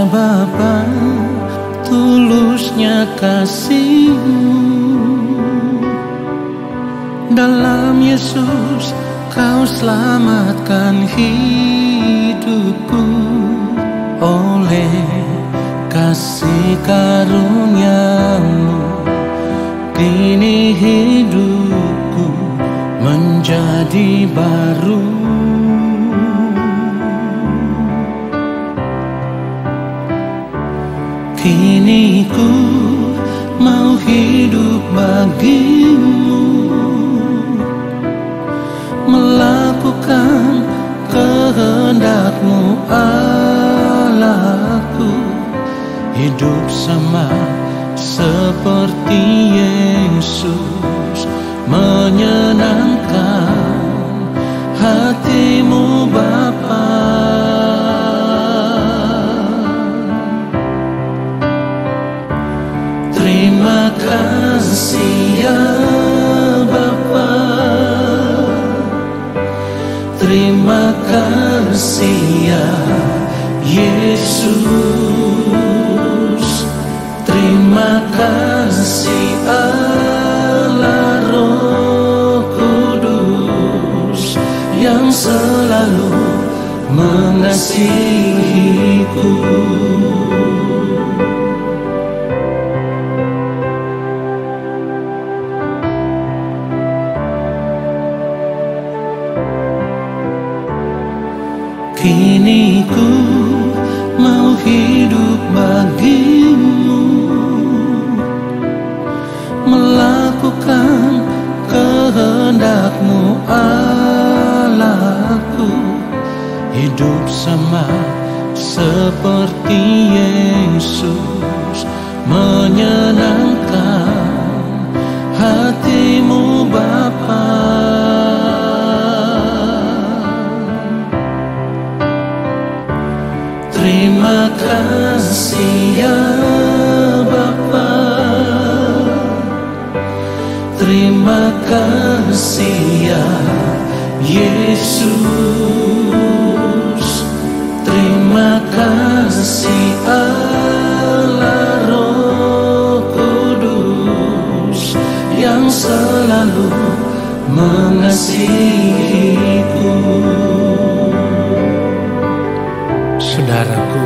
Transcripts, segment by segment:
Bapa, tulusnya kasih-Mu. Dalam Yesus Kau selamatkan hidupku. Oleh kasih karunia-Mu, kini hidupku menjadi baru. Kini ku mau hidup bagi-Mu, melakukan kehendak-Mu Allahku, hidup sama seperti Yesus, menyenangkan hati-Mu Bapa. Terima kasih ya Bapa, terima kasih ya Yesus, terima kasih Allah Roh Kudus yang selalu mengasihiku. Kini ku mau hidup bagi-Mu, melakukan kehendak-Mu Allahku, hidup sama seperti Yesus, menyenangkan hati-Mu Bapa. Terima kasih ya Bapa, terima kasih ya Yesus, terima kasih Allah Roh Kudus yang selalu mengasihiku. Saudaraku,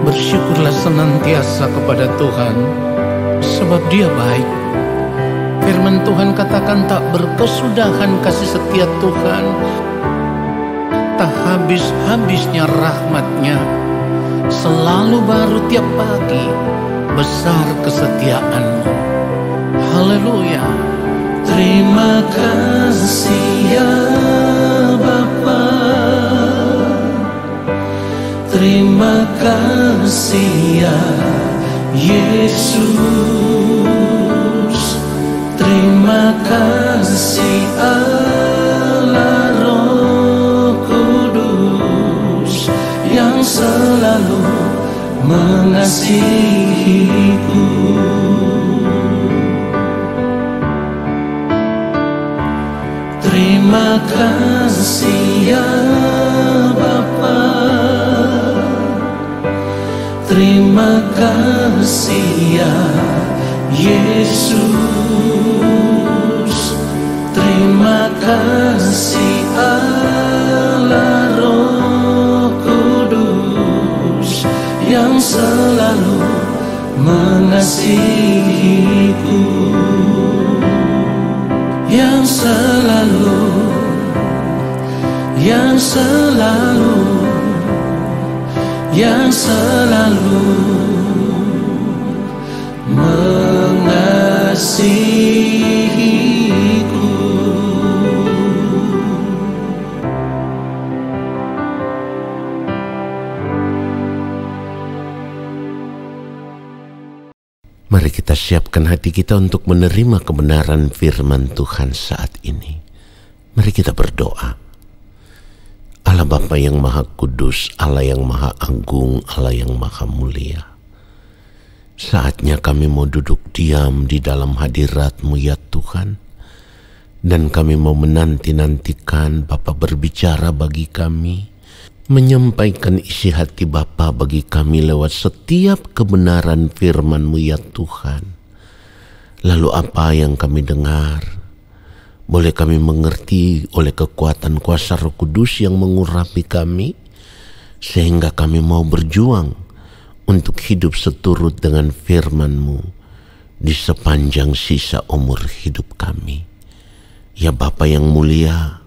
bersyukurlah senantiasa kepada Tuhan, sebab Dia baik. Firman Tuhan katakan tak berkesudahan kasih setia Tuhan, tak habis-habisnya rahmat-Nya, selalu baru tiap pagi, besar kesetiaan-Mu. Haleluya. Terima kasih ya Bapa, terima kasih ya Yesus, terima kasih Allah Roh Kudus yang selalu mengasihiku. Terima kasih ya Bapa, terima kasih ya Yesus, terima kasih Allah Roh Kudus yang selalu mengasihiku, yang selalu mengasihiku. Mari kita siapkan hati kita untuk menerima kebenaran firman Tuhan saat ini. Mari kita berdoa. Allah Bapa yang Maha Kudus, Allah yang Maha Agung, Allah yang Maha Mulia, saatnya kami mau duduk diam di dalam hadirat-Mu ya Tuhan, dan kami mau menanti-nantikan Bapa berbicara bagi kami, menyampaikan isi hati Bapa bagi kami lewat setiap kebenaran firman-Mu ya Tuhan. Lalu apa yang kami dengar, boleh kami mengerti oleh kekuatan kuasa Roh Kudus yang mengurapi kami, sehingga kami mau berjuang untuk hidup seturut dengan firman-Mu di sepanjang sisa umur hidup kami. Ya Bapa yang mulia,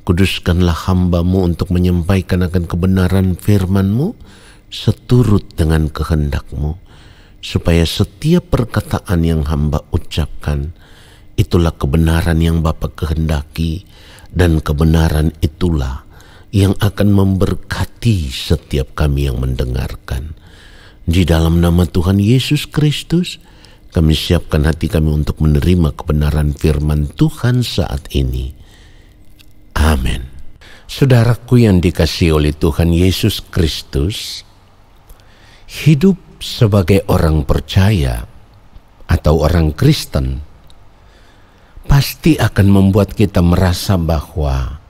kuduskanlah hamba-Mu untuk menyampaikan akan kebenaran firman-Mu seturut dengan kehendak-Mu, supaya setiap perkataan yang hamba ucapkan itulah kebenaran yang Bapa kehendaki, dan kebenaran itulah yang akan memberkati setiap kami yang mendengarkan. Di dalam nama Tuhan Yesus Kristus, kami siapkan hati kami untuk menerima kebenaran firman Tuhan saat ini. Amin. Saudaraku yang dikasihi oleh Tuhan Yesus Kristus, hidup sebagai orang percaya atau orang Kristen pasti akan membuat kita merasa bahwa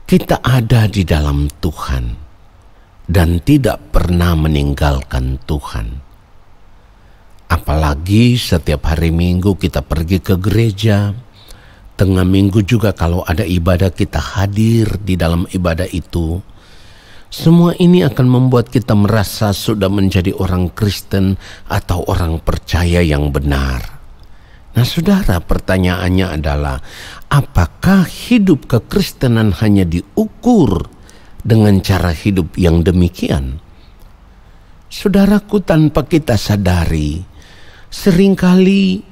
kita ada di dalam Tuhan dan tidak pernah meninggalkan Tuhan. Apalagi setiap hari Minggu kita pergi ke gereja, tengah minggu juga kalau ada ibadah kita hadir di dalam ibadah itu. Semua ini akan membuat kita merasa sudah menjadi orang Kristen atau orang percaya yang benar. Nah saudara, pertanyaannya adalah, apakah hidup kekristenan hanya diukur dengan cara hidup yang demikian? Saudaraku, tanpa kita sadari, seringkali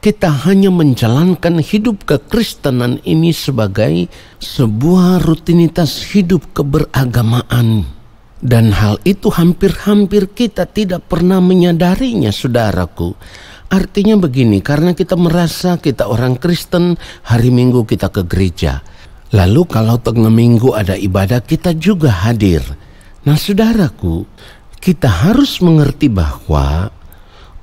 kita hanya menjalankan hidup kekristenan ini sebagai sebuah rutinitas hidup keberagamaan. Dan hal itu hampir-hampir kita tidak pernah menyadarinya, saudaraku. Artinya begini, karena kita merasa kita orang Kristen, hari Minggu kita ke gereja. Lalu kalau tengah minggu ada ibadah, kita juga hadir. Nah saudaraku, kita harus mengerti bahwa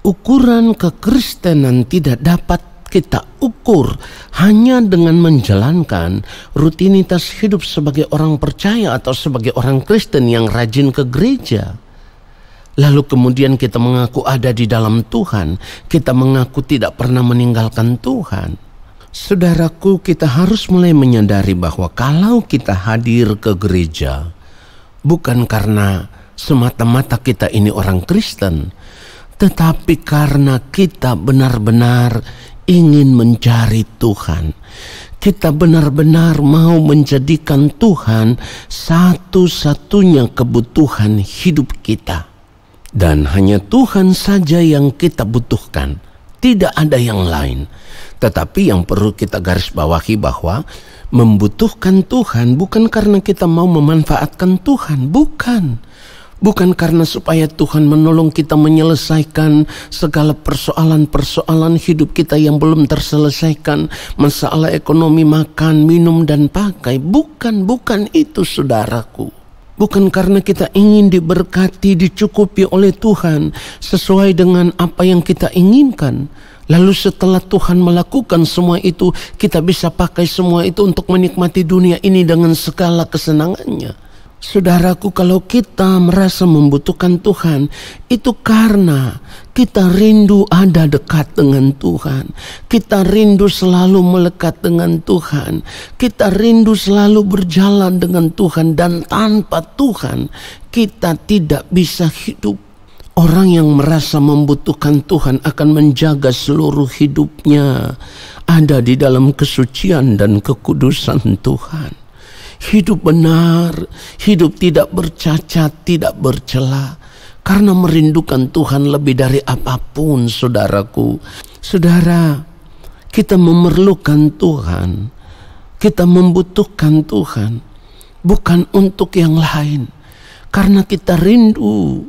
ukuran kekristenan tidak dapat kita ukur hanya dengan menjalankan rutinitas hidup sebagai orang percaya atau sebagai orang Kristen yang rajin ke gereja. Lalu kemudian kita mengaku ada di dalam Tuhan, kita mengaku tidak pernah meninggalkan Tuhan. Saudaraku, kita harus mulai menyadari bahwa kalau kita hadir ke gereja, bukan karena semata-mata kita ini orang Kristen, tetapi karena kita benar-benar ingin mencari Tuhan. Kita benar-benar mau menjadikan Tuhan satu-satunya kebutuhan hidup kita. Dan hanya Tuhan saja yang kita butuhkan, tidak ada yang lain. Tetapi yang perlu kita garis bawahi bahwa membutuhkan Tuhan bukan karena kita mau memanfaatkan Tuhan, bukan. Bukan karena supaya Tuhan menolong kita menyelesaikan segala persoalan-persoalan hidup kita yang belum terselesaikan. Masalah ekonomi, makan, minum, dan pakai. Bukan itu saudaraku. Bukan karena kita ingin diberkati, dicukupi oleh Tuhan sesuai dengan apa yang kita inginkan. Lalu setelah Tuhan melakukan semua itu, kita bisa pakai semua itu untuk menikmati dunia ini dengan segala kesenangannya. Saudaraku, kalau kita merasa membutuhkan Tuhan, itu karena kita rindu ada dekat dengan Tuhan. Kita rindu selalu melekat dengan Tuhan. Kita rindu selalu berjalan dengan Tuhan. Dan tanpa Tuhan, kita tidak bisa hidup. Orang yang merasa membutuhkan Tuhan akan menjaga seluruh hidupnya ada di dalam kesucian dan kekudusan Tuhan. Hidup benar, hidup tidak bercacat, tidak bercela, karena merindukan Tuhan lebih dari apapun, saudaraku. Saudara, kita memerlukan Tuhan, kita membutuhkan Tuhan, bukan untuk yang lain, karena kita rindu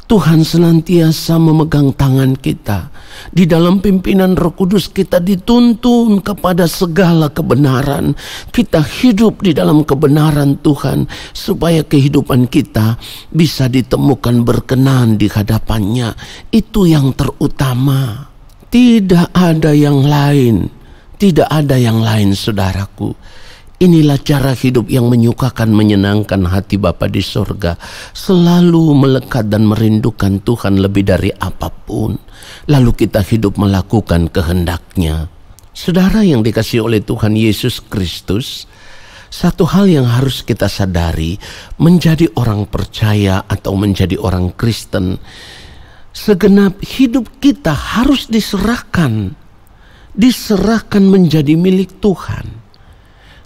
Tuhan senantiasa memegang tangan kita. Di dalam pimpinan Roh Kudus kita dituntun kepada segala kebenaran. Kita hidup di dalam kebenaran Tuhan, supaya kehidupan kita bisa ditemukan berkenan di hadapannya. Itu yang terutama. Tidak ada yang lain. Tidak ada yang lain, saudaraku. Inilah cara hidup yang menyukakan, menyenangkan hati Bapa di sorga. Selalu melekat dan merindukan Tuhan lebih dari apapun. Lalu kita hidup melakukan kehendak-Nya. Saudara yang dikasihi oleh Tuhan Yesus Kristus, satu hal yang harus kita sadari, menjadi orang percaya atau menjadi orang Kristen, segenap hidup kita harus diserahkan menjadi milik Tuhan.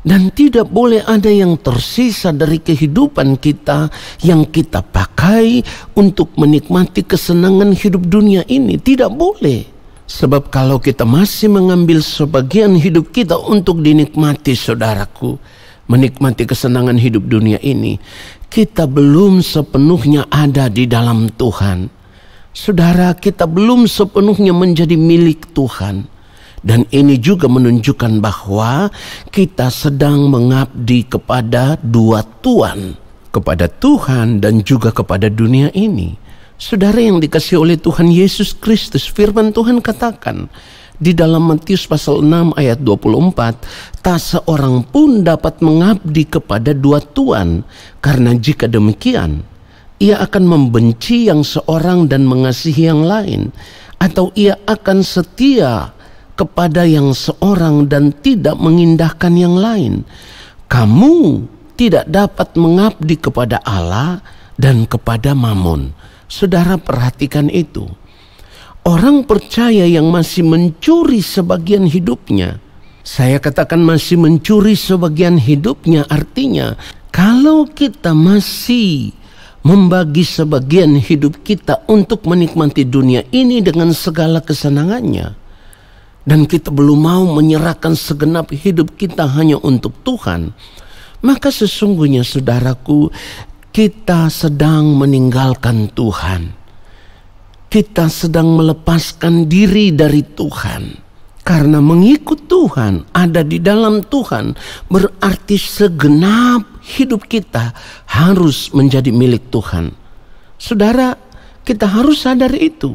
Dan tidak boleh ada yang tersisa dari kehidupan kita yang kita pakai untuk menikmati kesenangan hidup dunia ini. Tidak boleh. Sebab kalau kita masih mengambil sebagian hidup kita untuk dinikmati, saudaraku, menikmati kesenangan hidup dunia ini, kita belum sepenuhnya ada di dalam Tuhan. Saudara, kita belum sepenuhnya menjadi milik Tuhan. Dan ini juga menunjukkan bahwa kita sedang mengabdi kepada dua tuan, kepada Tuhan dan juga kepada dunia ini. Saudara yang dikasihi oleh Tuhan Yesus Kristus, firman Tuhan katakan di dalam Matius pasal 6 ayat 24, tak seorang pun dapat mengabdi kepada dua tuan, karena jika demikian, ia akan membenci yang seorang dan mengasihi yang lain, atau ia akan setia kepada yang seorang dan tidak mengindahkan yang lain. Kamu tidak dapat mengabdi kepada Allah dan kepada Mammon. Saudara, perhatikan itu. Orang percaya yang masih mencuri sebagian hidupnya, saya katakan masih mencuri sebagian hidupnya, artinya kalau kita masih membagi sebagian hidup kita untuk menikmati dunia ini dengan segala kesenangannya, dan kita belum mau menyerahkan segenap hidup kita hanya untuk Tuhan, maka sesungguhnya saudaraku, kita sedang meninggalkan Tuhan. Kita sedang melepaskan diri dari Tuhan. Karena mengikut Tuhan, ada di dalam Tuhan, berarti segenap hidup kita harus menjadi milik Tuhan. Saudara, kita harus sadar itu.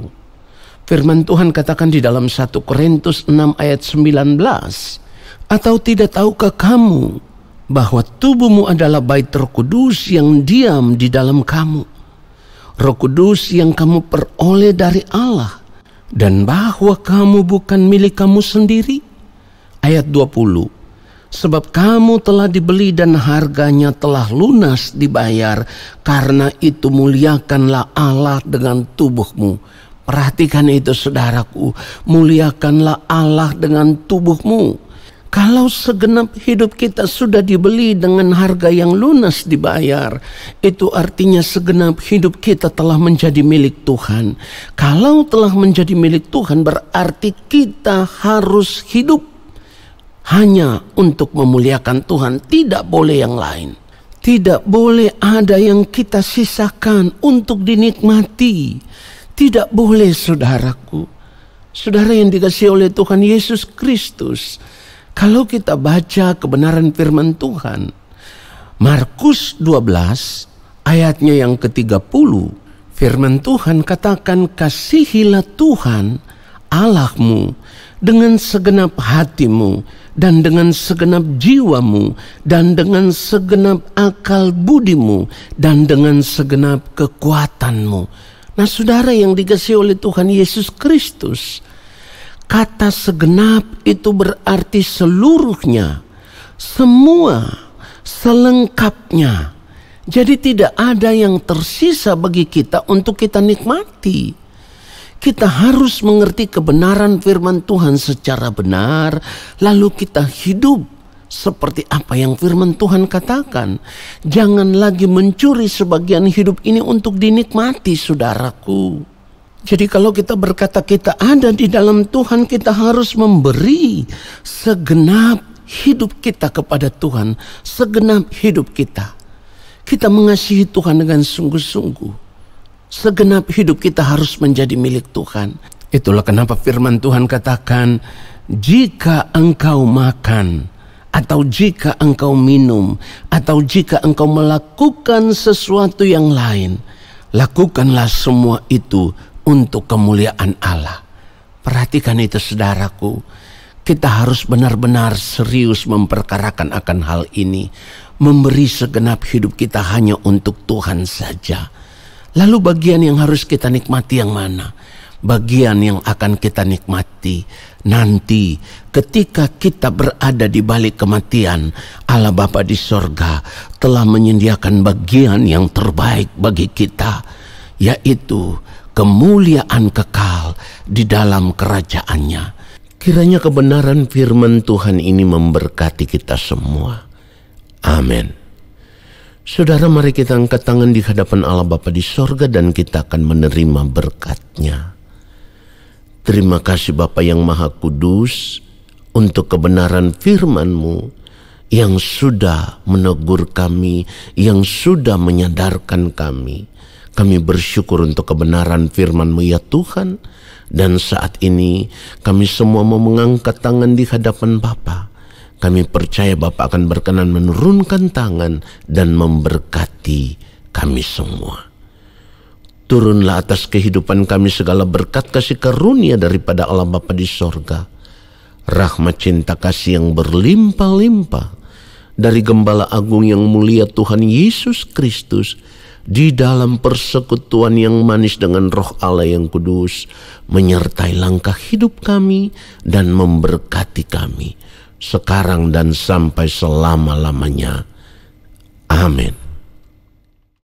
Firman Tuhan katakan di dalam 1 Korintus 6 ayat 19, atau tidak tahukah kamu bahwa tubuhmu adalah bait Roh Kudus yang diam di dalam kamu, Roh Kudus yang kamu peroleh dari Allah, dan bahwa kamu bukan milik kamu sendiri? Ayat 20, sebab kamu telah dibeli dan harganya telah lunas dibayar, karena itu muliakanlah Allah dengan tubuhmu. Perhatikan itu saudaraku, muliakanlah Allah dengan tubuhmu. Kalau segenap hidup kita sudah dibeli dengan harga yang lunas dibayar, itu artinya segenap hidup kita telah menjadi milik Tuhan. Kalau telah menjadi milik Tuhan, berarti kita harus hidup hanya untuk memuliakan Tuhan, tidak boleh yang lain. Tidak boleh ada yang kita sisakan untuk dinikmati. Tidak boleh, saudaraku. Saudara yang dikasihi oleh Tuhan Yesus Kristus, kalau kita baca kebenaran firman Tuhan, Markus 12 ayatnya yang ke-30, firman Tuhan katakan, kasihilah Tuhan Allahmu dengan segenap hatimu dan dengan segenap jiwamu dan dengan segenap akal budimu dan dengan segenap kekuatanmu. Nah, saudara yang dikasihi oleh Tuhan Yesus Kristus, kata segenap itu berarti seluruhnya, semua, selengkapnya. Jadi tidak ada yang tersisa bagi kita untuk kita nikmati. Kita harus mengerti kebenaran firman Tuhan secara benar, lalu kita hidup seperti apa yang firman Tuhan katakan. Jangan lagi mencuri sebagian hidup ini untuk dinikmati, saudaraku. Jadi kalau kita berkata kita ada di dalam Tuhan, kita harus memberi segenap hidup kita kepada Tuhan. Segenap hidup kita. Kita mengasihi Tuhan dengan sungguh-sungguh. Segenap hidup kita harus menjadi milik Tuhan. Itulah kenapa firman Tuhan katakan, jika engkau makan, atau jika engkau minum, atau jika engkau melakukan sesuatu yang lain, lakukanlah semua itu untuk kemuliaan Allah. Perhatikan itu saudaraku. kita harus benar-benar serius memperkarakan akan hal ini. Memberi segenap hidup kita hanya untuk Tuhan saja. Lalu bagian yang harus kita nikmati yang mana? Bagian yang akan kita nikmati nanti ketika kita berada di balik kematian. Allah Bapa di sorga telah menyediakan bagian yang terbaik bagi kita, yaitu kemuliaan kekal di dalam kerajaannya. Kiranya kebenaran firman Tuhan ini memberkati kita semua. Amin. Saudara, mari kita angkat tangan di hadapan Allah Bapa di sorga dan kita akan menerima berkat-Nya. Terima kasih Bapa yang Maha Kudus untuk kebenaran firman-Mu yang sudah menegur kami, yang sudah menyadarkan kami. Kami bersyukur untuk kebenaran firman-Mu ya Tuhan. Dan saat ini kami semua mau mengangkat tangan di hadapan Bapa. Kami percaya Bapa akan berkenan menurunkan tangan dan memberkati kami semua. Turunlah atas kehidupan kami segala berkat kasih karunia daripada Allah Bapa di sorga. Rahmat cinta kasih yang berlimpah-limpah dari Gembala Agung yang mulia Tuhan Yesus Kristus, di dalam persekutuan yang manis dengan Roh Allah yang kudus, menyertai langkah hidup kami dan memberkati kami sekarang dan sampai selama-lamanya. Amin.